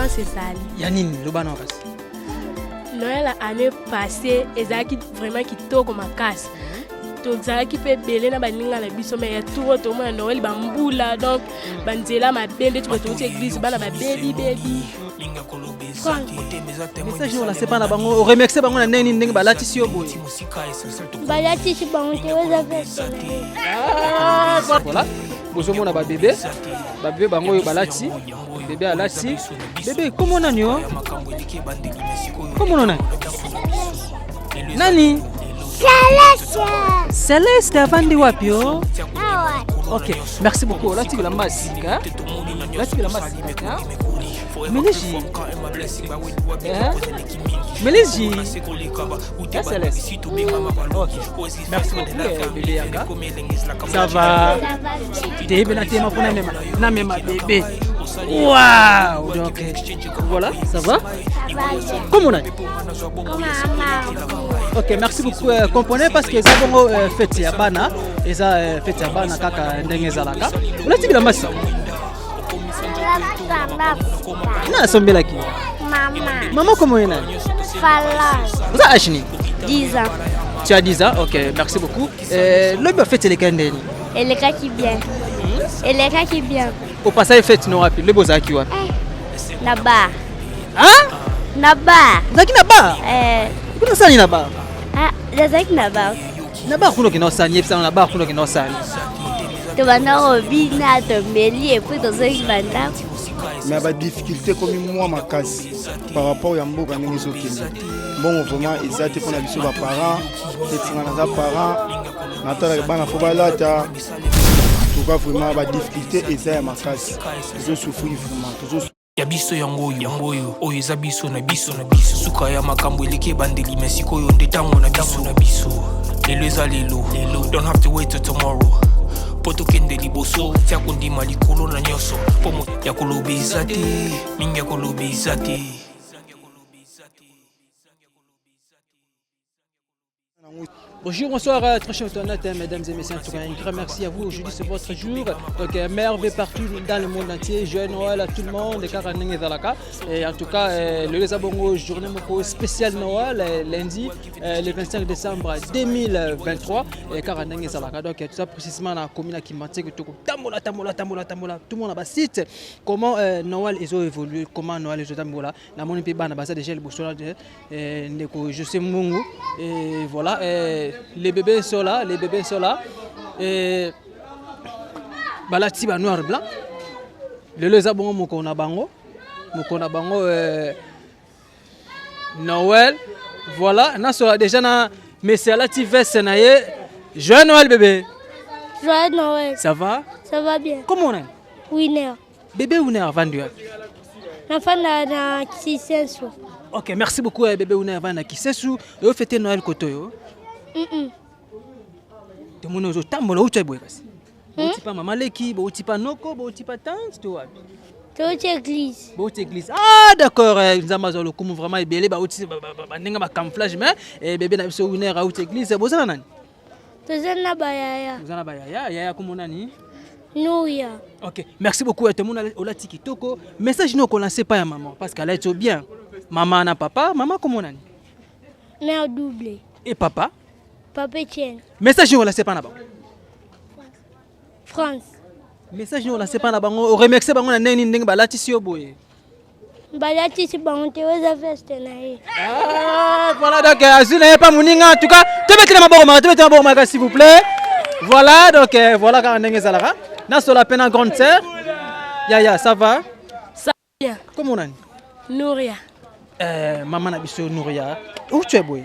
différence c'est ça. Yanine, le banon passe. Noël année passée, ezaki vraiment kitoko makasi. Donc ça qui peut belé na baninga na biso mais ya tout autre moment Noël bambula donc banzela mabende tu peux tout église bana ba baby. Message on la c'est pas na bango o remercier bango na neni ndenge balati si oboy. Balati si bango te oza veste. Voilà. Bozo mona ba bébé. Ba bébé bango yo balati. Bébé alati. Bébé comment on a nio? Comment on a? Nani? Céleste avandi wapi yo? Ok, merci beaucoup. Là tu veux la musique, hein? Là tu veux la musique, hein? Mélégie. Mélégie. Qu'est-ce que c'est? Ok, merci beaucoup bébé Yanga. Ça va? T'es bien à tes mains pour na même bébé. Waouh! Donc voilà, ça va? Comment on a? Ok, merci beaucoup. Comprenez parce que ça va fête ya bana, et ça fête ya bana kaka ndenge zalaka. On a dit la masse. Na sombela ki. Maman comment est là? Fala. Vous avez acheté? 10 ans. Tu as 10 ans? Ok, merci beaucoup. Le fête les candeli. Et les cas qui bien. Et les cas qui bien. Au passage fête no rapi, le boza ki wa. Naba. Hein? Naba. Zaki naba? Kuna sani naba? Ah, zaki naba. Naba kuno kino sani, yepsa naba kuno kino sani. Tu vas na robina te meli et puis dans un banda. Mais il y a des difficultés comme moi ma case par rapport à Mboka Nengezo Kenya. Bon vraiment ils ont été pour les parents, les parents, natala bana fobalata. En tout cas vraiment des difficultés et ça ma case. Ils ont souffert vraiment. Ya biso yango oyo eza biso na biso suka ya makambo eleke bandeli mesiko yo ndetango na biso lelo eza lelo don't have to wait till tomorrow poto kende liboso tia kondima likolo na nyoso pomo ya kolobiza te mingi ya kolobiza te. Bonjour, bonsoir, très chers internautes, mesdames et messieurs. En tout cas, un grand merci à vous. Aujourd'hui, c'est votre jour. Donc, merveille partout dans le monde entier. Joyeux Noël à tout le monde. Et en tout cas, le Lesabongo, journée spéciale Noël, lundi, le 25 décembre 2023. Donc, tout ça précisément dans la commune qui m'a dit que tout le monde a un site. Comment Noël est évolué, comment Noël est évolué. La monnaie est déjà le je sais Mungu. Et voilà. Les bébés sont là, Et balati ba noir blanc. Le lezabongo mukona bango. Noël. Voilà, na so déjà na monsieur alati veste na ye. Joyeux Noël bébé. Joyeux Noël. Ça va? Ça va bien. Comment on est? Winner. Bébé Winner vendu. L'enfant na Kisesu. Ok, merci beaucoup bébé Winner vendu Kisesu. Et fêter Noël kotoyo. Tout le monde est au Tchèque. Tu pas maman Leki, tu pas Noko, tu pas tante, tu vois. Tu es église. Église. Ah d'accord, nous avons le coup vraiment belé, tu pas camouflage mais bébé na biso Winner à église, c'est bozana nani? Tozana bayaya. Tozana bayaya, yaya comment nani? Nouya. Ok, merci beaucoup tout le monde au tiki toko. Message nous connaissez pas à maman parce qu'elle est bien. Maman na papa, maman comment nani? Mère doublé. Et papa? Papa Etienne. Message nous laissez pas là-bas. France. Message nous laissez pas là-bas. On remercie bango na neni ndenge balati si oboye. Balati si bango te oza veste na ye. Ah voilà donc azuna pas muninga en tout cas te mettez ma bord s'il vous plaît. Voilà donc voilà quand ndenge zalaka. Na sur la peine en grande sœur. Yaya ça va? Ça va bien. Comment on a? Nouria. Maman na biso Nouria. Où tu es boy?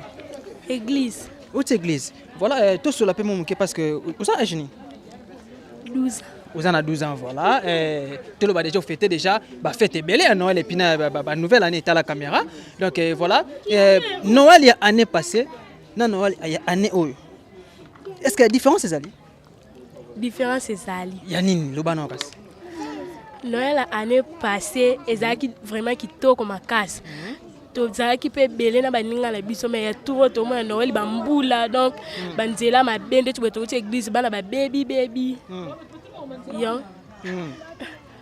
Église. Où tu église? Voilà, tout sur la paix parce que vous avez âgé 12 ans. Vous en avez 12 ans, voilà. Tout le monde a déjà fêté déjà. Fête belle à Noël et puis la nouvelle année est à la caméra. Donc voilà. Noël, il y a année passée. Non, Noël, il y a année où? Est-ce qu'il y a différence, c'est ça? Différence, c'est ça. Yanine, le banon passe. Noël, l'année passée, ezaki vraiment kitoko makasi. Ça qui peut belé na baninga na biso mais tout autre moment Noël bambula donc banzela mabende tu beto église bana ba baby yo.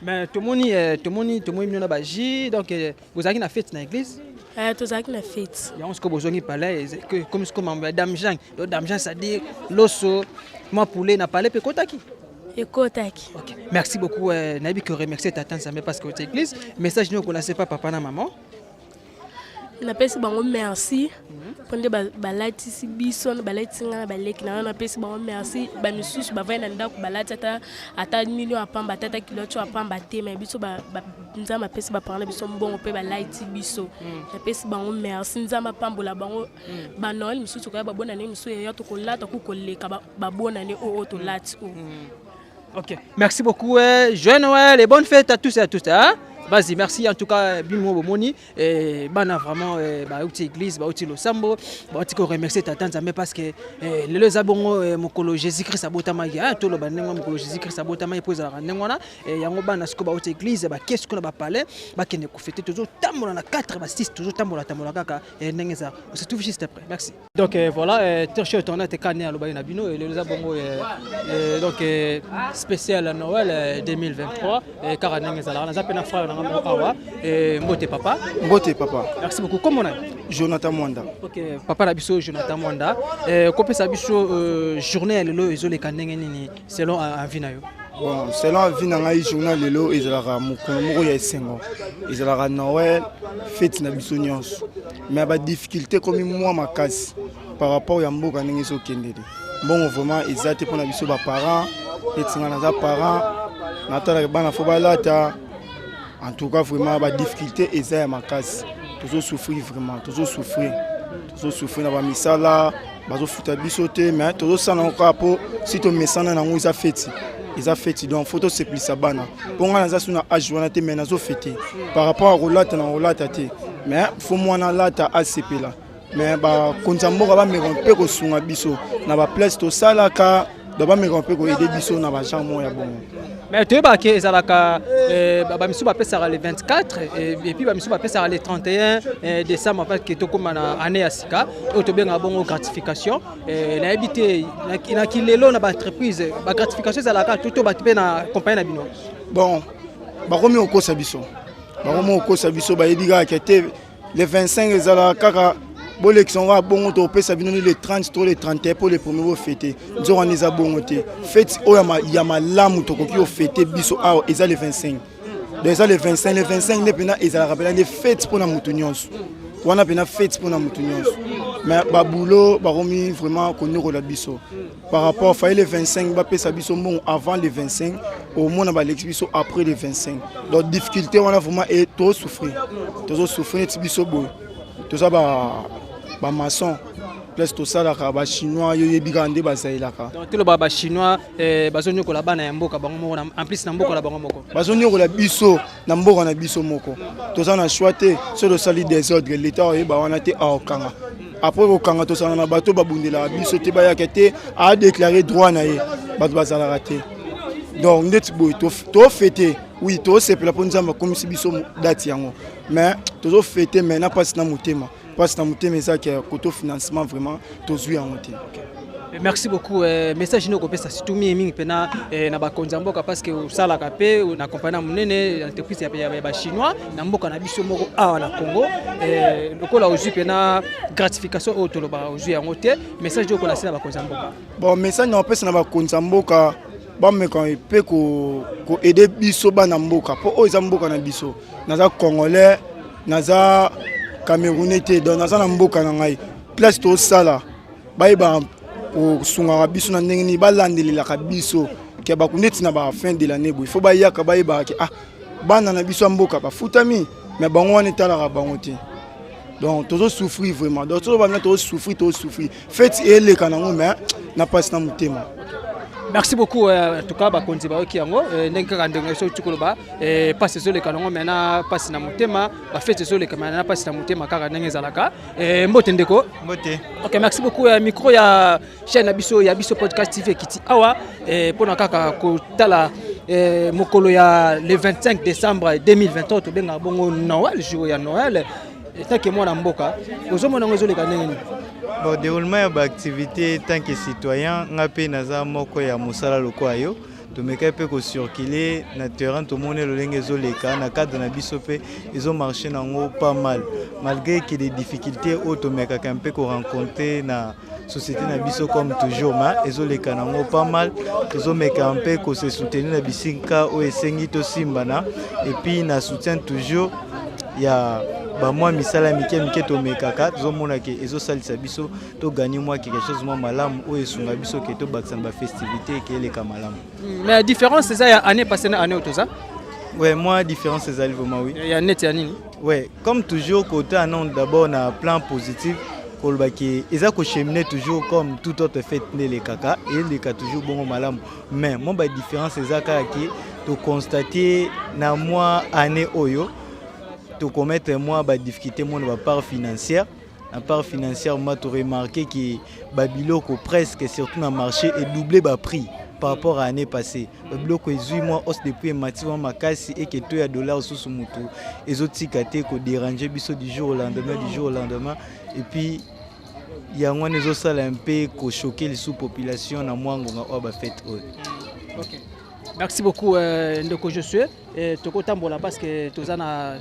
Mais tout le monde a bagi, donc vous avez une fête dans l'église. Tout ça qui na fête. Il y a ce que vous avez parlé, comme ce que Madame Jean, Madame Jean, c'est-à-dire l'osso, moi poulet n'a parlé, puis kotaki. Ekotaki. Ok. Merci beaucoup, Nabi, que remercier ta tante Samé parce que votre église. Message nous connaissez pas papa et maman. Na pesi bango merci. Pende balati si bison balati ngana baleki na pesi bango merci. Ba misusu ba vena ndako balati ata million apamba tata kilocho apamba te mais biso ba nzama pesi ba parler biso mbongo pe balati biso. Na pesi bango merci nzama pambola bango ba Noël misusu ko ba bona ne misusu ya to kolata ku koleka ba bona ne o to lati o. Ok, merci beaucoup. Joyeux Noël et bonne fête à tous et à toutes. Hein? Vas-y, merci en tout cas, Bimo Bomoni. Bana vraiment, l'église, le sambo. Je remercie ta tante, parce que les abongo, mon Jésus-Christ, abotama, tout le banning, mon Jésus-Christ, abotama, pose à Nangona. Et Yangobana, ce que l'église, qu'est-ce qu'on a parlé, qui ne fait toujours tambour na 4, 6, toujours tambour kaka, et Nangeza. On se trouve juste après. Merci. Donc voilà, Terche Tourna, t'es cané à l'Obaïna Bino, et les abongo, donc spécial Noël 2023, et car Nangeza, on a appelé un frère. Mbote papa. Mbote papa. Merci beaucoup. Comment on a Jonathan Mwanda. Ok, papa Nabiso Jonathan Mwanda. Comment ça biso journée lelo ezole kanenge nini selon Avinayo. Bon, selon Avinayo journée lelo ezalaka moko ya esengo. Ezalaka Noël, fête na biso nyonso. Mais ba difficulté comme moi makasi par rapport ya mboka ndenge so kendede. Bon vraiment ezate pour na biso ba parents, etinga na za parents, natala bana fo balata. En tout cas, vraiment, la difficulté est à ma casse. Toujours souffrir, vraiment. Toujours souffrir. Toujours souffrir. Dans la misala, bazo futa bisoté, mais toujours ça n'a pas pour si tu me sens dans ils a fait. Ils a fait donc photo c'est plus ça bana. Pour moi, ça sur âge on a été mais nazo fêté. Par rapport à roulate na roulate té. Mais faut moi na lata ACP là. Mais ba konzambo ba me romper ko sunga biso. Na ba place to sala ka ba me romper ko aider biso na ba chambre ya bon. Mais tu vois que Zalaka, Bamisou Bapé sera le 24 et puis Bamisou Bapé sera le 31 décembre en fait qui est comme année à Sika. Au tombé en bon gratification. La habité, il a qui les lots na entreprise, la gratification Zalaka tout au bâtiment na compagnie Nabino. Bon, baromi au Kosabiso, baromi au Kosabiso, bah il dit que les 25 Zalaka. Bon, l'élection va bon au pays, ça vient les 30, les 31 pour les premiers fêtés. Nous avons des abonnés. Fête, il y a ma lame qui ont fêté biso ah, ils ont les 25. Déjà les 25, les pena ils ont rappelé les fêtes pour la moutonions. On a pena fêtes pour la moutonions. Mais baboulot, baromi vraiment connu la biso. Par rapport à les 25, bah ça biso bon avant les 25, au moins on a l'exbiso après les 25. Donc difficulté on a vraiment et trop souffrir biso bon. Tout ça ba maçon plus tout ça là ba chinois yo yebikande ba sailaka donc tout le baba chinois bazonyo ko la bana ya mboka bango en plus na mboka la bango moko bazonyo ko la biso na mboka na biso moko tout ça na choité sur le sali des ordres l'état ba wana te a okanga après okanga tout ça na bato babundela biso te ba yakete a déclaré droit na ye bato bazala raté donc net boy to fêter oui to c'est pour la ponzamba comme si biso date yango mais toujours fêter maintenant pas na mutema. Parce que nous avons un côté financement vraiment tous en monté. Merci beaucoup. Message nous copie ça c'est tout mimi pena na ba konzamboka parce que sala kapé na compagnie munene entreprise ya ba chinois na mboka na biso moko a na Congo lokola ozu pena gratification au toloba ozu ya ngote message nous kola sala ba konzamboka. Bon message na pesa na ba konzamboka ba me quand peut ko aider biso bana mboka po o zamboka na biso naza congolais naza Camerounais donc naza na mboka na ngai place to sala ba o sunga biso na ndenge ni balandelela ka biso ke ba kuneti na ba fin de l'année il faut ba yaka ba ke ah bana na biso mboka ba futami mais bango wana tala ka bango te donc toujours souffrir vraiment donc toujours ba toujours souffrir fait ele kana ngome na passe na mutema. Merci beaucoup en tout cas bakonzi ba okiango ndenge ndenge so tukoloba passe zo le kanongo mena passe na mutema ba fete zo le kamana passe na mutema kaka ndenge zalaka mbote ndeko mbote. OK merci beaucoup micro ya chaîne ya biso podcast TV kiti awa pona kaka ko tala mokolo ya le 25 décembre 2023 to benga bongo Noël jour ya Noël tant que moi na mboka ozomona ngo zo le kanenge. Bon, déroulement de l'activité tant que citoyen, ngapé naza moko ya musala lokoyo. tomeka pe ko circuler na terrain to mone lolenge ezoleka na cadre na biso pe ezo marcher nango pas mal malgré que des difficultés au tomeka un peu ko rencontrer na société na biso comme toujours mais ezoleka nango pas mal ezomeka un peu ko se soutenir na bisinka o esengi to simbana et puis na soutien toujours ya ba moi misala mike to mekaka tozomona ke ezosalisa biso to gagner moi quelque chose moi malamu o esunga biso ke to bakisa ba festivité ke eleka malamu. Mais différence c'est ça ya année passée na année otoza. Ouais, moi différence c'est ça vraiment oui. Ya net ya nini? Ouais, comme toujours côté annonce d'abord na plan positif kolbaki eza ko cheminer toujours comme tout autre fête né les kaka et les ka toujours bon malamu. Mais mon ba différence c'est ça ki to constater na moi année oyo to commettre moi ba difficulté mon ba part financière. La part financière moi to remarqué que Babiloko presque surtout dans le marché est doublé ba prix par rapport à l'année passée. Babiloko est 8 mois hausse depuis matin makasi et que to ya dollar sous mutu. Les autres tikate ko déranger biso du jour au lendemain et puis il y a un autre ça un peu ko choquer les sous-populations na moi ngonga ba fête. OK. Merci beaucoup Ndeko Josué. Toko tambola parce que tozana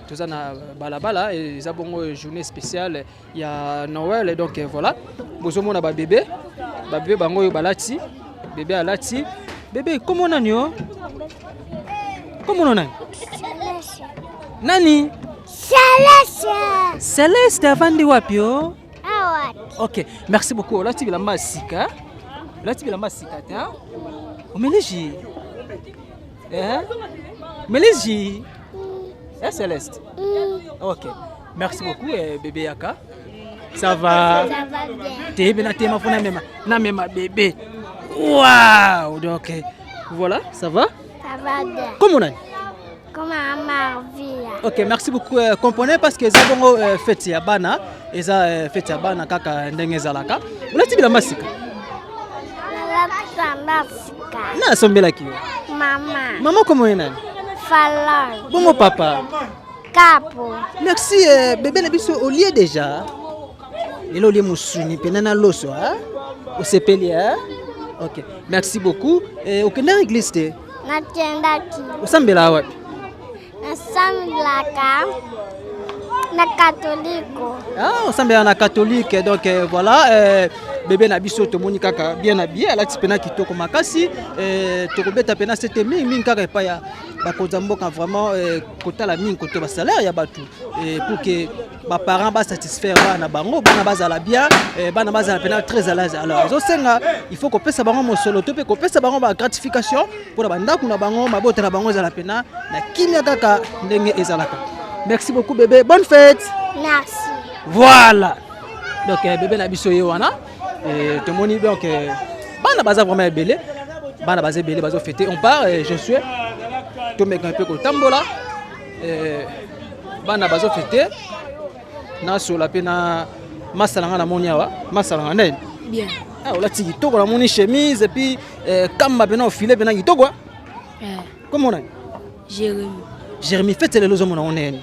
balabala et ça bon journée spéciale il y a Noël donc voilà. Bozomona ba bébé bango balati bébé alati bébé comment on a comment on a nani Céleste avandi wapi yo OK merci beaucoup lati bilamba sika ta omeleji Mélégie Céleste. OK. Merci beaucoup bébé Yaka. Ça va bien. Na même bébé. Waouh. Donc voilà, ça va? Ça va bien. Comment on a? Comme à Marvilla. OK, merci beaucoup. Comprenez parce que ça bongo fête ya bana, eza fête ya bana kaka ndenge zalaka. Ulati bila masika. Na sombela kiyo. Maman comment est nani? Fallon. Bongo papa. Capo. Merci bébé na biso au lieu déjà. Lelo lié musuni penana loso hein? Au sepeli hein? OK. Merci beaucoup. Okenda église te? Na tiendaki. Osambela wapi? Na samblaka. Na catholique. Ah, osambela na catholique donc voilà bébé na biso to moni kaka bien habillé ala tipena kitoko makasi tokobeta pena c'était mingi kaka pa ya bakonza mboka vraiment kotala mingi koto ba salaire ya batu pour que ba parents ba satisfaire bana bango bana bazala bien bana bazala pena très à l'aise alors zo senga il faut ko pesa bango mosolo to pe ko pesa bango ba gratification pour ba ndaku na bango mabota na bango zala pena na kimia kaka ndenge ezalaka. Merci beaucoup bébé, bonne fête. Merci. Voilà. Donc bébé na biso yewana tout le monde donc bana baza vraiment belé bana baza belé bazo fêter on part je suis to meka un peu ko tambola bana bazo fêter na sola pena masalanga na moniawa masalanga ndeni Bien. ah ola tiki toko la moni chemise et puis kamba pena au filet pena kitoko comment on a Jérémy fête les lozo mona oneni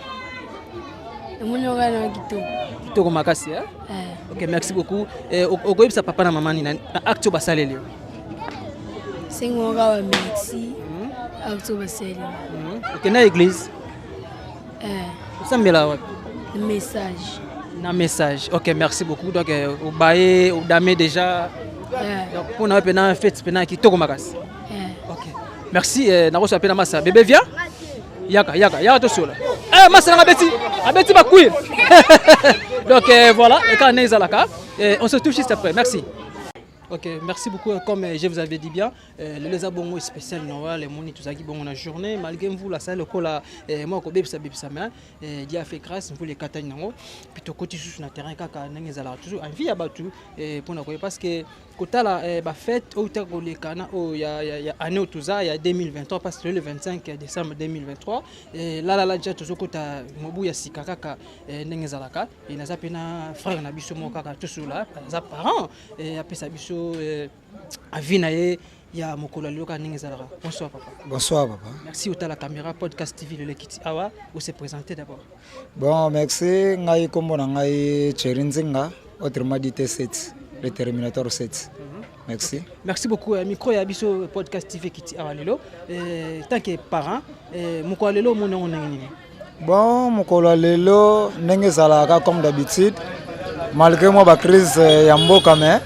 Mon organe kitoko. Kitoko makasi hein? OK, merci beaucoup. Okoyebisa papa na maman na acte basaleli. Sengonga wa merci. Acte basaleli. OK, na église. Osambela wapi? Message. Na message. OK, merci beaucoup. Donc obaye odame déjà. Donc pour na pena fête pena kitoko makasi. OK. Merci na rosa pena massa. Bébé viens. Yaka to sola. Massa na abeti ba kuir. Donc voilà, et quand on se touche juste après. Merci. OK, merci beaucoup. Comme je vous avais dit bien, les abonnements spécial Noël, les moni tout ça qui bon la journée malgré vous la salle kola moi ko bebisa mais Dieu a fait grâce vous les katani nango puis to côté sur na terrain kaka ndenge zala toujours envie ya batu pour na parce que kotala ba fête au ta kolekana o ya année tuza ya 2023 parce que le 25 décembre 2023 la déjà toujours kota mobu ya sika kaka ndenge zalaka et na zapena frère na biso mo kaka tout là za parents et apesa biso Avinaye ya mokolo loka ndenge zalaka. Bonsoir papa. Bonsoir papa. Merci au la caméra podcast TV le Lekiti Awa où se présenter d'abord. Bon merci ngai kombo na ngai Cherinzinga autrement dit T7 le Terminator 7. Merci. Merci beaucoup. Micro ya biso podcast TV kiti awalelo. Tant que parent, moko alelo mon on nini. Bon, mokolo lelo ndenge ezalaka comme d'habitude. Malgré moi ba crise ya mboka mais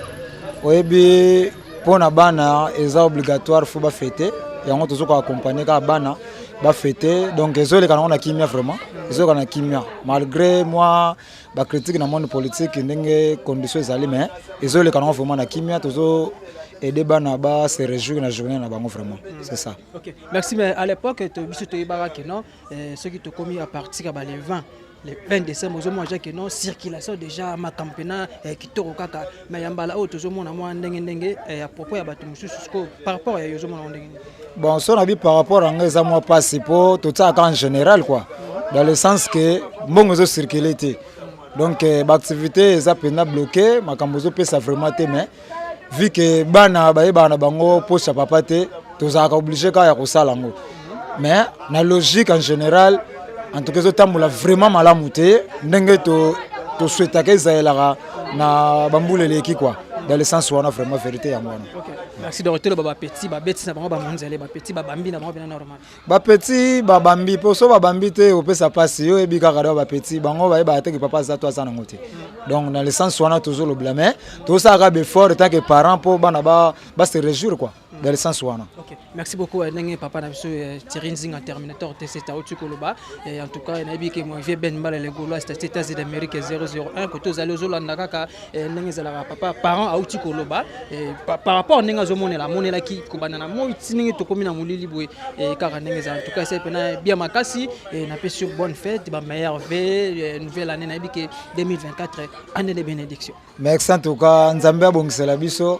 oyebi pona bana eza obligatoire faut ba fêter. Yango tozo ko accompagner ka bana ba fêter donc ezoleka na kimia vraiment. Ezoleka na kimia. Malgré moi ba critique na monde politique ndenge conditions ezali mais ezoleka na vraiment na kimia tozo aider bana ba se réjouir na journée na bango vraiment. C'est ça. OK. Merci mais à l'époque to biso to yebaka que non ceux qui te commis à partir ba les 20 le 20 décembre ozo moi que non circulation déjà ma campagne qui to kaka mais yambala o tozo mona moi ndenge à propos ya bato mususu par rapport à yozo mona ndenge. Bon, son avis par rapport à ça moi passe pour tout ça en général quoi. Dans le sens que bon ozo circuler donc l'activité est à peine bloquée ma kambozo peut ça vraiment mais vu que bana bango poche papa te tozaka obligé ka ya kosala ngo mais na logique en général en tout cas tambola vraiment malamu te ndenge to souhaita que zaela na bambule leki quoi dans le sens où on a vraiment vérité ya mwana. OK. Merci de retourner baba petit ba beti na bango ba monzele ba petit ba bambi na bango bien normal. Ba petit ba bambi poso ba bambi te opesa passe yo ebi ka kada ba petit bango ba te que papa za toi ça na ngote. Donc dans le sens où on a toujours le blâmer tout ça ka be fort tant que parents pour bana ba se réjouir quoi dans le sens où on a. OK. Merci beaucoup Nenge papa na biso Thierry Nzinga Terminator TC Taotu Koloba et en tout cas na bi ke moi vie ben mal les Gaulois États-Unis d'Amérique 001 que tous aller zolanda kaka Nenge zala papa parents Aouti Koloba par rapport Nenge zomone la monela ki kobana na moi tiningi to komina mulili boy et kaka Nenge za en tout cas c'est pena bien makasi et na pe sur bonne fête ba meilleure vie nouvelle année na bi ke 2024 année de bénédiction. Merci en tout cas nzambe abongisela biso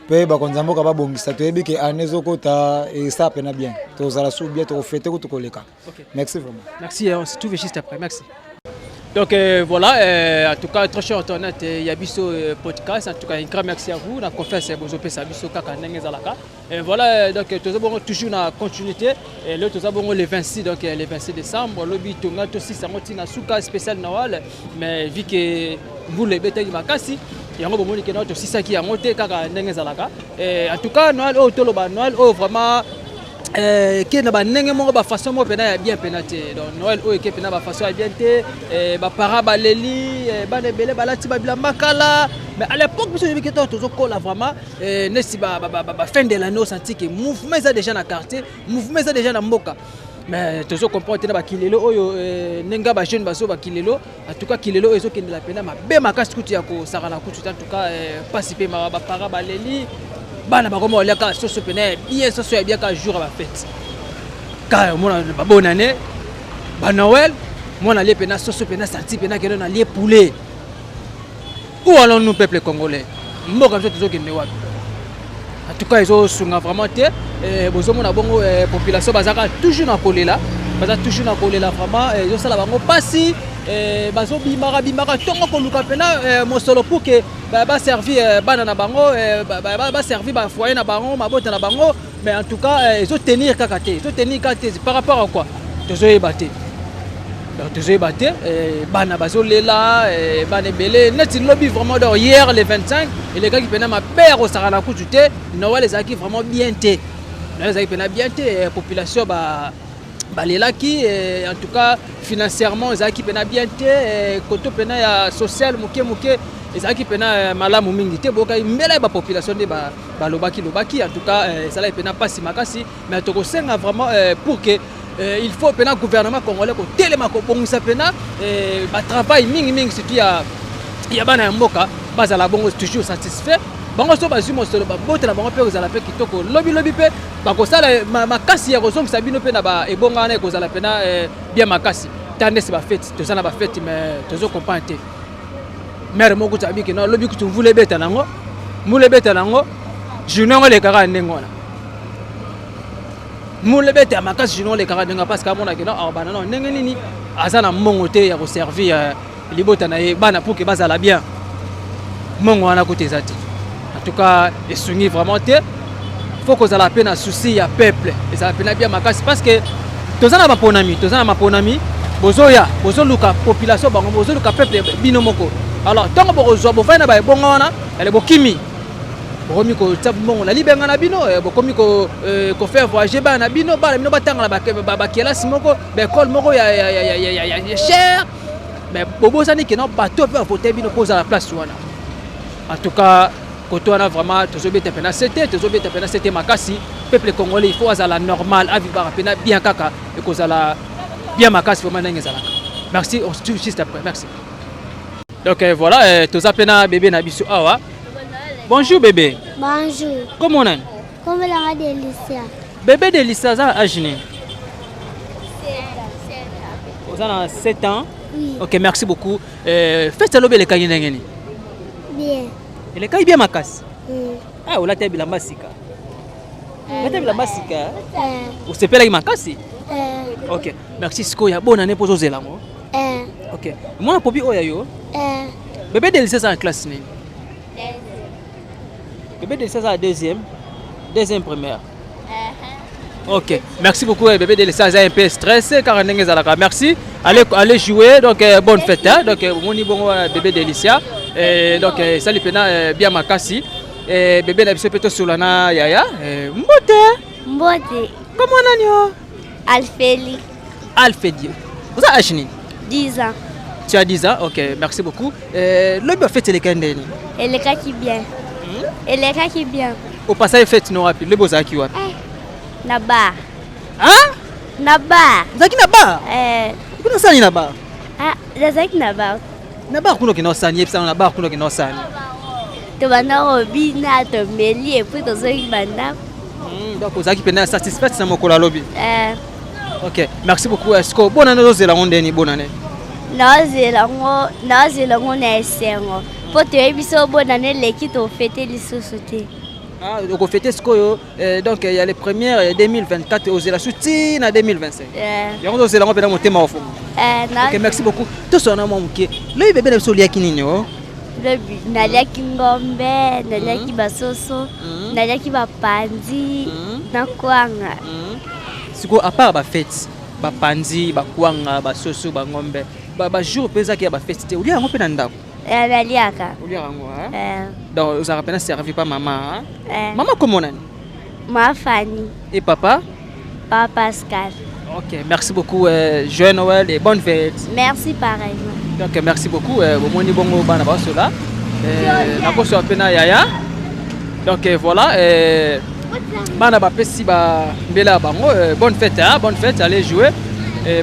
pe ba konzambo ka ba bongisa to yebi ke année zokota et ça pena bien to zala sou bien to fêter ko to koleka. Merci vraiment. Merci on se trouve juste après. Merci. Donc voilà, en tout cas, très cher internet, il y a biso podcast. En tout cas, un grand merci à vous. On a confiance à vous, ça biso kaka nengezalaka. Et voilà, donc tous avons toujours na continuité. Et là, tous avons le 26, donc le 26 décembre. Le but on a aussi ça monte na souka spécial Noël. Mais vu que vous les bêtes qui makasi, il y a un moment qui est aussi ça qui a monté kaka nengezalaka. Et en tout cas, Noël au toloba Noël au vraiment. Qui n'a pas n'engagé mon ba façon moi pena bien penaté donc Noël o qui pena ba façon bien té ba para ba leli ba nebele ba lati ba bila makala mais à l'époque monsieur je que toujours colla vraiment ne si ba fin de l'année senti que mouvement ça déjà na quartier mouvement ça déjà na mboka mais toujours comprendre ba kilelo oyo nenga ba jeune baso ba kilelo en tout cas kilelo ezo kende la pena ma be makasi kutu ya ko sara na kutu en tout cas participer ma ba para ba leli bana bakoma oleka soso pena bien soso ya bien ka jour ba fête ka mona ba bonne année ba Noël mona les pena soso pena sorti pena que na les poulet où allons-nous peuple congolais mboka mso tozo kende wapi en tout cas ils sont vraiment té bozo mona bongo population bazaka toujours na kolela baza toujours na kolela vraiment yo sala bango pasi bazo bimaka tongo ko luka pena mosolo pour que ba servir bana na bango ba servir ba foyer na bango mabota na bango mais en tout cas ils ont tenir kakate ils ont tenir kakate par rapport à quoi tozo ebaté donc tozo ebaté bana bazo lela bana belé net lobby vraiment d'or hier le 25 et les gars qui pena ma père au sarana kututé Noël les acquis vraiment bien té les acquis pena bien té population balelaki en tout cas financièrement les acquis pena bien té côté pena social muke ezaki pena malamu mingi te boka mbela ba population de ba lobaki en tout cas ça là pena pas si makasi mais to kosenga vraiment pour que il faut pena gouvernement congolais ko telema ko bongisa pena ba travail mingi surtout ya bana mboka bazala bongo toujours satisfait bango so bazimo solo ba botela bango pe kozala pe kitoko lobby pe bakosala makasi ya kozongisa bino pe na ba ebonga na kozala pena bien makasi tande se ba fête to sana ba fête mais tozo comprendre te mère moko tabi ke no lobby ku voulez beta nango mule beta nango juno le kaka ndengona mule beta makasi juno le kaka ndenga parce que amona ke no bana no ndenge nini azana mongo te ya ko servir libota na ye bana pour que bazala bien mongo wana côté zati en tout cas et sungi vraiment te faut que ça la peine à souci ya peuple et ça la peine bien makasi parce que tozana maponami bozoya bozoluka population bango bozoluka peuple binomoko alors tant que bozo bofana ba bonga wana ele bokimi bokomi kotia mbongo na libenga na bino bokomi kofaire voyager bana bino batanga na bakelasi moko baekole moko ya cher mais bobosani ke non bato mpe bavote bino mpo ozala place wana. En tout cas côté wana vraiment tozobeta pena c'était makasi peuple congolais il faut azala normal avivre pena bien kaka ekozala bien makasi vraiment ndenge ezalaka. Merci, on se tue juste après. Merci. Donc voilà, tous appena bébé Nabiso Awa. Bonjour bébé. Bonjour. Comment on est? Comment la Délicia? Bébé Délicia, ça a gêné. 7 ans. 7 ans? Oui. Ok, merci beaucoup. Faites le bébé les Bien. Les cailles bien ma casse. Ah, on l'a été bien massika. On l'a été bien massika. On s'est payé ma casse. Ok, merci Skoya. Bonne année pour José Lango. Ok, moi popi oyayo. Bébé Délicia c'est en classe ni. Bébé Délicia c'est en deuxième première. Ok, merci beaucoup bébé Délicia, c'est un peu stressé car ndenge zalaka. Merci. Allez jouer donc bonne fête hein. Donc moni bon bébé Délicia donc ça lui pena bien makasi bébé na biso peto solana yaya mbote. Comment nanyo? Alfédi. Vous avez acheté 10 ans. Tu as 10 ans, ok, merci beaucoup. Le fête c'est le candeni. Et le cas qui bien. Et le cas qui bien. Au passage fête non rapide, le boza qui wapi? Naba. Hein? Naba. Zaki naba? Kuna sani naba? Ah, zaki naba. Naba kuno kino sani, epsa naba kuno kino sani. Tu vas na robina te meli et puis dans un banda. Donc zaki pena satisfait na mokola lobby. Ok, merci beaucoup. Est-ce que bonne année aux Élandais, bonne année? Nazelango na esengo. Po te biso bonne année l'équipe au fêter les sociétés. Ah, donc au fêter ce que donc il y a les premières 2024 aux Élandais na 2025. Il y a aux Élandais monter ma offre. Ok, merci beaucoup. Tout ça na momuke. Le bébé na biso liaki nini o? Le naliaki ngombe, naliaki basoso, naliaki bapanzi, na kwanga. Siko à part ba fête ba panzi ba kwanga ba soso ba ngombe ba jour pesa ki ba fête te ulia ngo pe na ndako naliaka ulia ngo donc vous avez servi pas maman maman comment nani ma Fanny et papa Pascal. Ok, merci beaucoup joyeux Noël et bonne fête. Merci pareillement. Donc merci beaucoup bomoni bongo bana ba sola na ko so pena yaya. Donc voilà bana bapesi ba mbela bango bonne fête allez jouer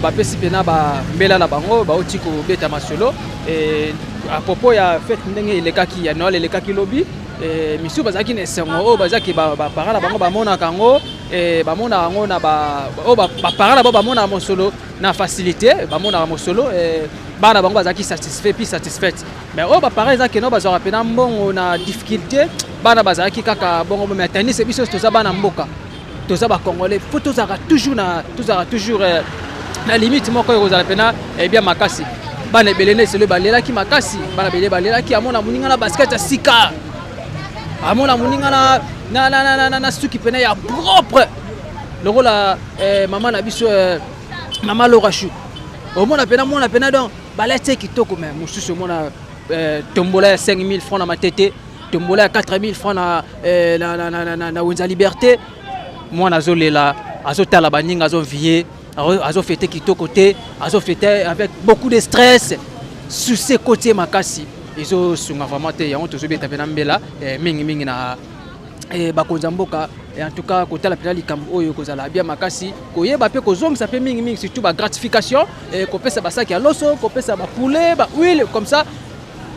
bapesi pena ba mbela la bango ba otiko beta masolo à propos ya fête ndenge elekaki ya Noël elekaki lobi misu bazaki na sengo bazaki ba parala bango ba mona kango bamona yango na baparala bo bamona mosolo na facilité bamona mosolo bana bango bazaki satisfait puis satisfaite mais baparala ezaki no bazwaka pena mbongo na difficulté bana bazaki kaka bongo mais tani c'est biso toza bana mboka toza ba congolais faut tozaka toujours na limite moko ekozala pena bien makasi bana belene c'est le balelaki makasi bana belé balelaki amona muninga na basket ya sika amona muninga na suki pena ya propre lokola maman na biso maman Lorachou omona pena donc balete kitoko mais mususu mona tombola 5000 francs na matete tombola 4000 francs na Wenza Liberté moi nazolela azotala baninga azovie azofete kitoko te azofete avec beaucoup de stress sur ce côté makasi izo sunga vraiment te yango tozobeta pena mbela mingi na bakonza mboka et en tout cas kotala pena likambo oyo kozala bien makasi koyeba pe kozongisa pe mingi surtout ba gratification et kopesa basaki ya loso kopesa ba poulet ba huile comme ça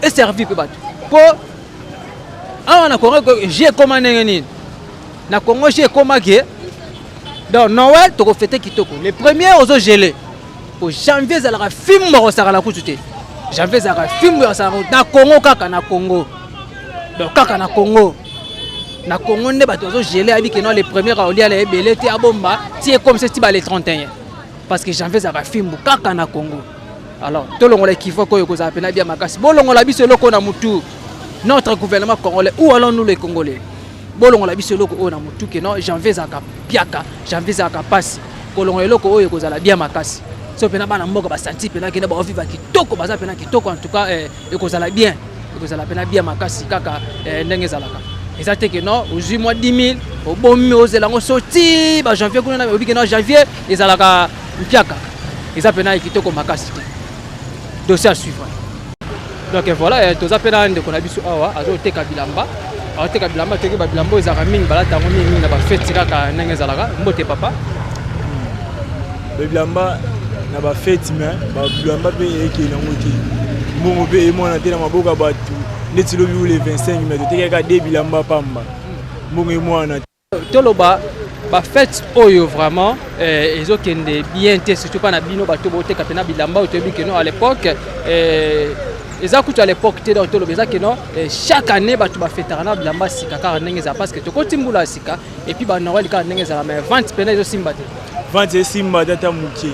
et servi pe bato po awa na Congo j'ai commandé nini na Congo j'ai commandé donc Noël to fêter kitoko les premiers aux gelés pour janvier za la film mo sala la kututé janvier za la film za na Congo kaka na Congo donc kaka na Congo ne bato aux gelés avec non les premiers à olia les belé ti abomba ti comme c'est ti ba les 31 parce que janvier za la film kaka na Congo alors to longola kifo ko yoko za pena bien makasi bo longola biso loko na mutu notre gouvernement congolais où allons-nous les Congolais bolongo la biso loko o na mutu ke non janvier za ka piaka janvier za ka passe kolongo loko oyo kozala bien makasi so pena bana mboka ba santi pena ke na ba vivre kitoko baza pena kitoko en tout cas ekozala bien ekozala pena bien makasi kaka ndenge zalaka eza te ke non ozwi mwa 10 000 obomi ozela ngo sorti ba janvier kuna obi ke non janvier ezalaka mpiaka eza pena kitoko makasi te dossier à suivre. Donc voilà, toza pena ndeko na biso awa azoteka bilamba azoteka bilamba teke ba bilamba ezaka mingi balata ngo mingi na ba fête kaka ndenge ezalaka mbote papa bilamba na ba fête mais ba bilamba pe eke na ngoti mbongo pe emona te na maboka batu neti lobi le 25 mais teke ka de bilamba pamba mbongo emona toloba ba fête oyo vraiment ezokende bien te surtout pas na bino bato boteka pena bilamba otobi que non à l'époque eza kutu à l'époque te donc toloba eza que non chaque année bato ba fêtera na bilamba sika car ndenge za parce que to kotimbula sika et puis ba Noël ka ndenge za mais vente pena ezo simba te vente simba tata muke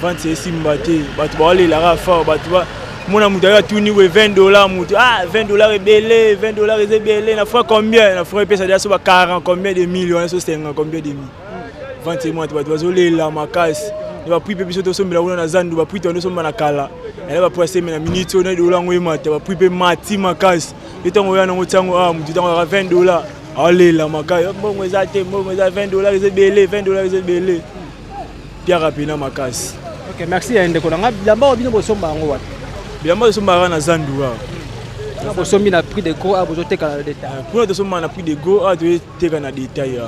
vente simba te bato ba le la fa bato ba mona mutu ya tuni we $20 mutu $20 est belé $20 est belé na fois combien na fois pesa dia so ba 40 combien de millions so 50 combien de mille vente moi bato ba zo le la makasi ba puis biso to sombela una na zandu ba puis to somba na kala elle va passer na minute on est $1 ngwe mata ba puis mati makasi etango ya na ngotango mutu tango $20 allez la makasi mbongo eza te mbongo eza $20 est belé $20 est belé Pierre rapina makasi. OK merci ndeko na bilamba obino bosomba ngo wapi bilamba somba na zandu wa bosombi na prix de gros abozoteka na détail pour to somba na prix de gros teka na détail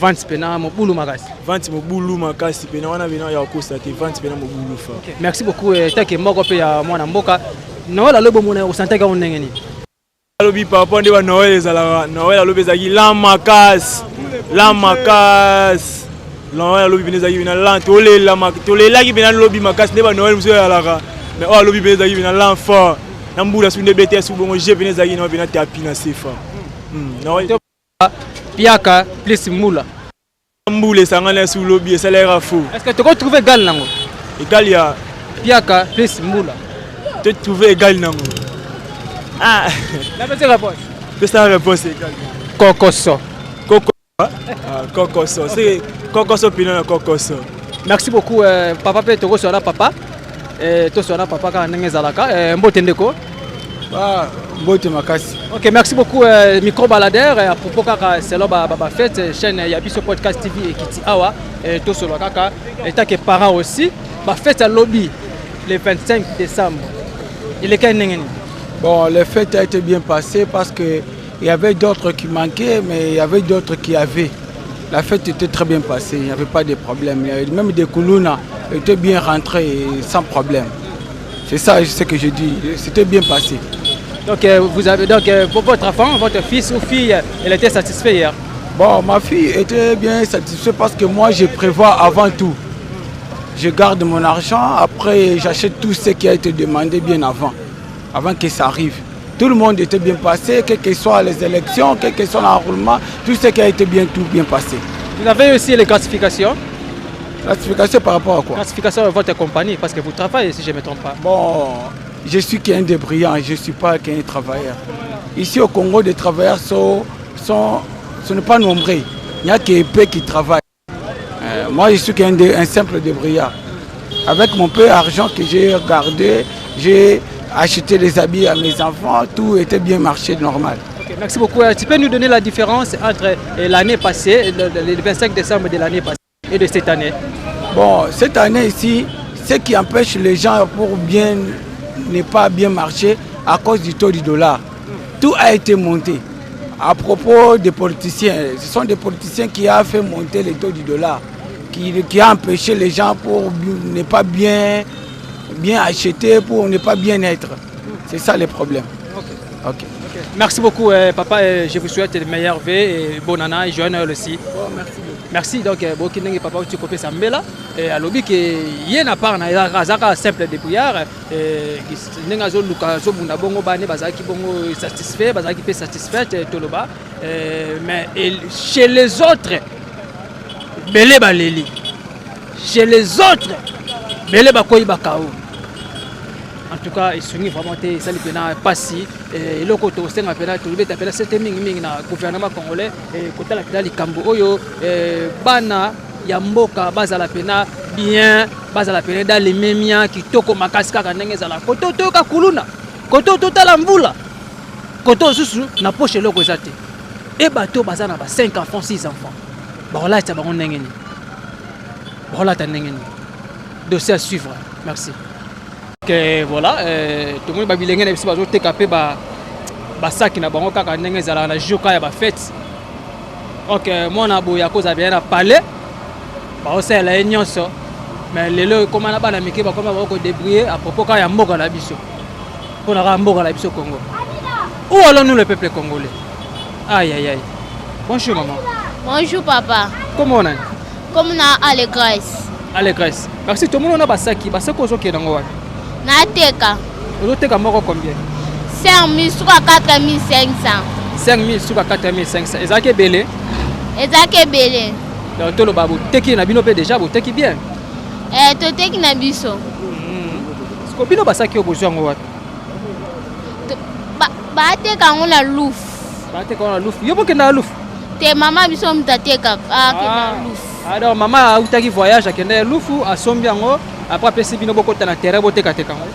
vente pena mobulu makasi vente mobulu makasi pena wana bina ya constater vente pena mobulu fa OK merci beaucoup take moko pe ya mwana mboka Noël alobo mona osantaka ondenge ni alobi papa nde ba Noël ezala Noël alobi ezaki la makasi Noël alobi binezaki bina lan tolela ki bina lobi makasi nde ba Noël muso ya laka mais oh alobi binezaki bina l'enfant na mbula su nde bete su bongo je binezaki no bina tapi na sefa Noël piaka plus mula mbule sangana su lobi esalaire faux est-ce que tu peux trouver égal nango égal ya piaka plus mula tu trouver égal nango la petite réponse c'est la réponse égal kokoso kokoso c'est kokoso pina kokoso. Merci beaucoup papa pe toko sona papa to sona papa ka ndenge zalaka mbote ndeko mbote makasi. OK merci beaucoup micro baladeur à propos kaka selo ba fête chaîne ya biso podcast TV ekiti awa to solo kaka eta que parents aussi ba fête à lobby le 25 décembre il est quel ndenge. Bon, le fête a été bien passé parce que il y avait d'autres qui manquaient, mais il y avait d'autres qui avaient. La fête était très bien passée, il n'y avait pas de problème. Même des Koulouna étaient bien rentrés sans problème. C'est ça ce que je dis, c'était bien passé. Donc, vous avez donc votre enfant, votre fils ou fille, elle était satisfaite hier? Bon, ma fille était bien satisfaite parce que moi je prévois avant tout. Je garde mon argent, après j'achète tout ce qui a été demandé bien avant que ça arrive. Tout le monde était bien passé, quelles que soient les élections, quel que soit l'enroulement, tout ce qui a été tout bien passé. Vous avez aussi les classifications? Classification par rapport à quoi? Classification de votre compagnie, parce que vous travaillez si je ne me trompe pas. Bon, je suis qu'un débrouillant, je ne suis pas qu'un travailleur. Ici au Congo, les travailleurs ce n'est pas nombreux. Il n'y a que peu qui travaillent. Moi, je suis qu'un simple débrouillard. Avec mon peu d'argent que j'ai gardé, j'ai acheté des habits à mes enfants, tout était bien marché normal. Okay, merci beaucoup. Tu peux nous donner la différence entre l'année passée, le 25 décembre de l'année passée et de cette année? Bon, cette année ici, ce qui empêche les gens pour ne pas bien marcher à cause du taux du dollar. Tout a été monté. À propos des politiciens, ce sont des politiciens qui ont fait monter le taux du dollar, qui a empêché les gens pour ne pas bien acheter, pour ne pas bien être. C'est ça le problème. Okay. Merci beaucoup papa, je vous souhaite le meilleur vœux et bonne année et joyeux Noël aussi. Oh, merci. Merci donc beaucoup de papa tu copie Sambela et à l'objet que y en a pas na azaka simple débrouillard et ninga zo luka zo bunda bongo bane bazaki bongo satisfait bazaki pe satisfait toloba mais chez les autres belé baleli chez les autres belé bakoyi bakao. En tout cas, ils sont vraiment passés. Et le côté où c'est appelé c'était mingi na gouvernement congolais et côté la pédale Kambo Oyo bana yamboka bazala pena bien bazala pena dans les mémiens qui toko makasi kaka ndenge zala koto toka kuluna koto totala mbula koto susu na poche loko ezate et bateau bazana ba 5 enfants 6 enfants voilà ça bango ndengeni voilà ta ndengeni dossier à suivre merci que voilà tout le monde ba bilenge na biso bazo te capé ba sac na bango kaka ndenge zala na jour ya ba fête OK moi na boya cause bien na parler ba osela nyonso mais lelo comment na bana mike ba comment ba ko débrouiller à propos ka ya mboka na biso pour na mboka na biso Congo. Où allons-nous le peuple congolais? Aïe aïe aïe. Bonjour maman. Bonjour papa. Comment on est? Comme on a allégresse. Allégresse. Merci tout le monde on a basaki. Basaki ozo ke nango wana. Na teka. Ozo teka moko combien? 5 000 sur 4 500. 5 000 sur 4 500. Ezaki belé. Ezaki belé. Donc tout le babu teki na bino pe déjà bo teki bien. To teki na biso. Ko bino basaki obozo ngo wana. Bateka ngona luf. Bateka ngona luf. Yo boke na luf. Te mama biso mtateka na luf. Alors maman utaki voyage akende lufu asombi ngo après pesi bino boko na terrain boteka teka ngo.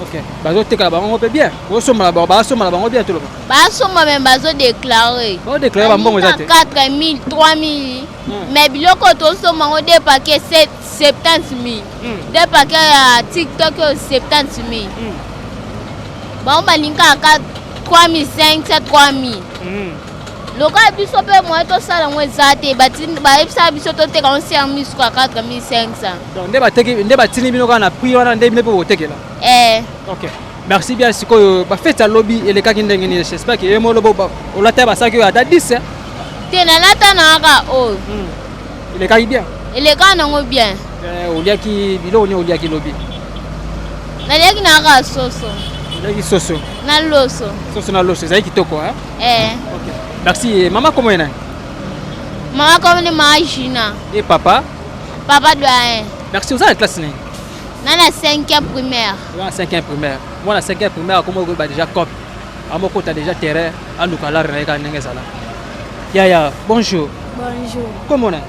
OK. Bazo teka bango pe bien. Bo somala bango bien tout le monde. Ba soma même bazo déclarer. Ba déclarer ba mbongo zate. 4 000, 3 000. Mais biloko to soma ngo des paquets 70 000. Des paquets à TikTok 70 000. Bon balinga 3 500 3 000. Loka biso pe moi to sala ngo zate ba epsa biso to teka 5 000 kwa 4 500. Donc nde batini bino kana prix wana nde bino po tekela. OK. Merci bien siko ba fête lobby et les kaki ndenge ni j'espère que emo lobo o la taba saki ata 10. Tena lata na ka o. Il est kaki bien. Il est kana ngo bien. O liaki bilo ni o liaki lobby. Na liaki na ka soso. Liaki soso. Na loso. Soso na loso zai kitoko hein. OK. Merci. Maman, comment est-elle? Maman, comme est Magina. Et papa? Papa doyen. Merci. Vous avez la classe? Dans la 5e primaire. Dans la 5e primaire. Moi, la 5e primaire, comment vous avez déjà cop? À mon côté, déjà terrain. À nous, à la Yaya, bonjour. Bonjour. Comment on est?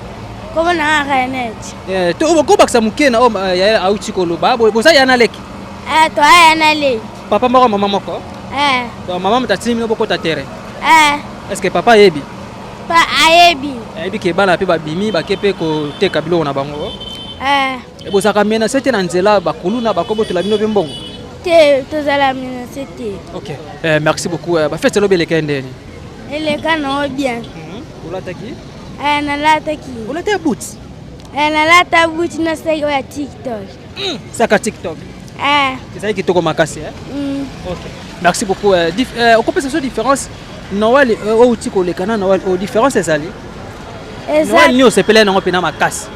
Comment on a Renet? Tu as beaucoup de mouké na Yaya a uti koloba. Vous avez un alek? Toi, un alek. Papa, maman, maman, quoi? Donc, maman, tu as dit beaucoup de terrain. Est-ce que papa yebi? Pa ayebi. Yebi ke bana pe ba bimi ba kepe ko te kabilo na bango. E bo saka mena sete na nzela ba kuluna ba kobo to la bino pe mbongo. Te to zala mena sete. OK. Merci beaucoup. Ba fête lo beleka ndeni. Eleka no bien. Ola taki? Na la taki. Ola te boot. Na la ta boot na sai ya TikTok. Saka TikTok. C'est ça qui to ko makasi OK. Merci beaucoup. On peut cette différence Noël au tiko le kana Noël au différence c'est ça li. Noël ni o sepele na ngopena makasi.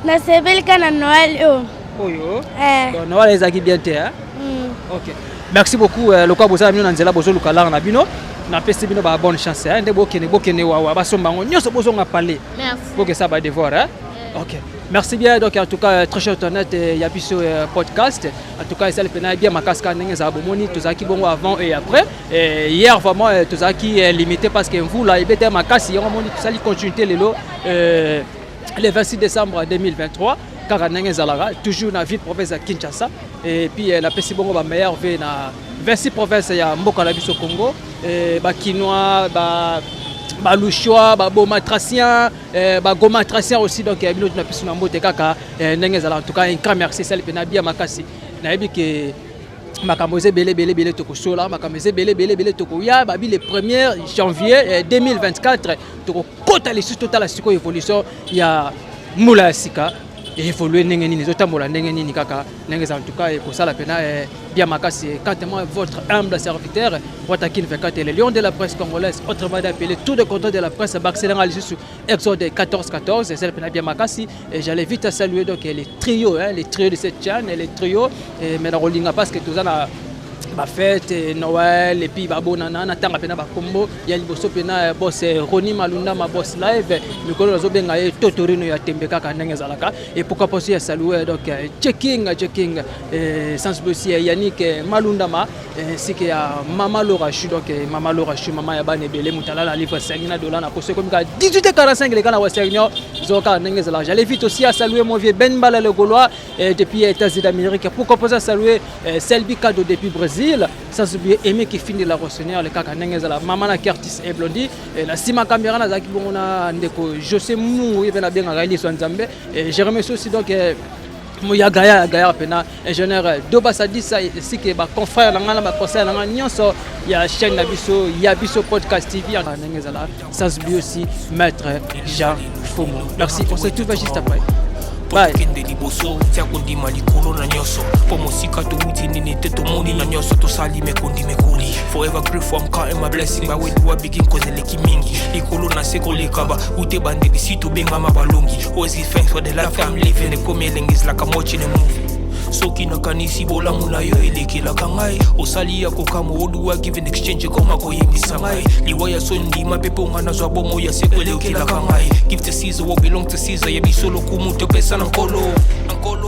Na sepele kana Noël o. Oyo. Donc Noël ezaki bien te hein. OK. Merci beaucoup le kwa boza bino na nzela bozo lukala na bino. Na pesi bino ba bonne chance hein. Nde bokene wa ba somba ngo nyoso bozo nga parler. Merci. Faut que ça va devoir hein. OK. Merci bien. Donc en tout cas très cher internet il y a biso podcast. En tout cas ça le pena bien ma casque ndenge za bomoni tozaki bongo avant et après. Et hier vraiment tozaki limité parce que vous là ibete ma casse hier moni tozali continuité le 26 décembre 2023 car ndenge zalaka toujours na ville province à Kinshasa et puis la pesi bongo ba meilleur ve na 26 provinces ya mboka na biso Congo et ba Kinois ba Luchois, ba Bomatracien, ba Gomatracien aussi donc bino na pisu na mbote kaka ndenge zala en tout cas un grand merci ça le pena bien makasi na yebi ke makamboze belé toko sola makamboze belé toko ya babi le 1er janvier 2024 toko kota les sous total siko évolution ya mula sika et évoluer ndenge nini zotambola ndenge nini kaka ndenge en tout cas et pour ça la pena bien makasi quand moi votre humble serviteur Watakin 24 le lion de la presse congolaise autrement appelé tout de contrôle de la presse Barcelone à l'issue Exode 14 et c'est la pena bien makasi et j'allais vite à saluer donc les trios de cette chaîne et les trios et maintenant rolling parce que tout ça ba fête Noël et puis babo nana tanga pena ba kombo ya liboso pena boss Roni Malunda ma boss live mikolo nazo benga e totorino ya tembe kaka ndenge zalaka et pourquoi pas aussi saluer donc checking sans aussi Yannick Malunda ma c'est que Mama Laura Chu donc Mama Laura Chu mama ya bane belé mutala la livre $5 na poste comme 18h45 les gars na Westernio zoka ndenge zalaka j'allais vite aussi à saluer mon vieux Ben Bala le Gaulois depuis les États-Unis d'Amérique pourquoi pas saluer Selby Kado depuis Brésil. Sans oublier Aimé qui finit la Rossonnière, le kaka nengeza la Mamana Curtis et Blondie. Et la Sima Caméra, na zaki bonona ndeko José Mounou, il y a bien Raili Swanzambe. Et je remercie aussi donc Mouya Gaya Pena, ingénieur Doba Sadissa, ici qui est confrère dans conseil dans Nyonso, il y a chaîne Nabiso, il y a Biso Podcast TV, sans oublier aussi Maître Jean Fomo. Merci, on se retrouve juste après. Bye. Kende liboso tia kondima likolo na nyoso po mosika to witi nini te to moni na nyoso to sali me kondi me kuli forever grateful I'm counting my blessing ba when you begin cause leki mingi likolo na seko lekaba ute bande bisito benga mabalongi always give thanks for the life I'm living the coming is like I'm watching a movie soki na kanisi bolamu na yo elekela kangai osali ya kokamo oduwa give in exchange koma koyebisa ngai liwaya sondi mapepo ngana zwa bomo ya sekwelekela kangai give to Caesar what belong to Caesar ya bisolo kumuto pesa na nkolo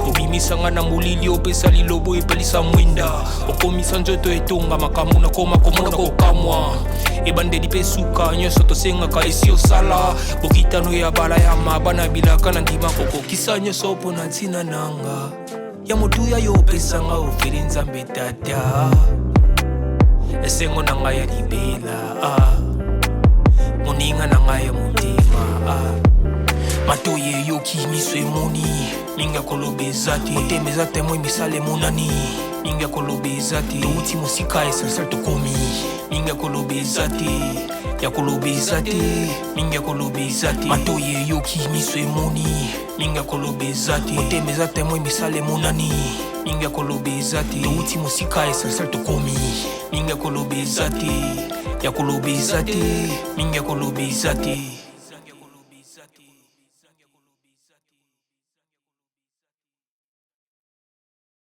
obimisa ngana mulili opesa lilobo epelisa mwinda okomisa njoto etonga makamu na koma komona kokamwa ebande lipesuka nyoso tosengaka esi osala bokitano ya bala ya mabana bilaka na ndima kokokisa nyoso pona ntina nanga ya motuya yo pesa nga oferi nzambe tata esengo na ngai ya libela moninga na ngai ya motima matoye yoki miso emoni minga kolobeza te motema eza temoi misala emonani minga kolobeza te touti mosika esansal tokomi minga kolobeza te ya kolobeza te minga kolobeza te matoye yoki miso emoni minga kolobeza te motema eza temoi misala emonani minga kolobeza te touti mosika esansal tokomi minga kolobeza te ya kolobeza te minga kolobeza te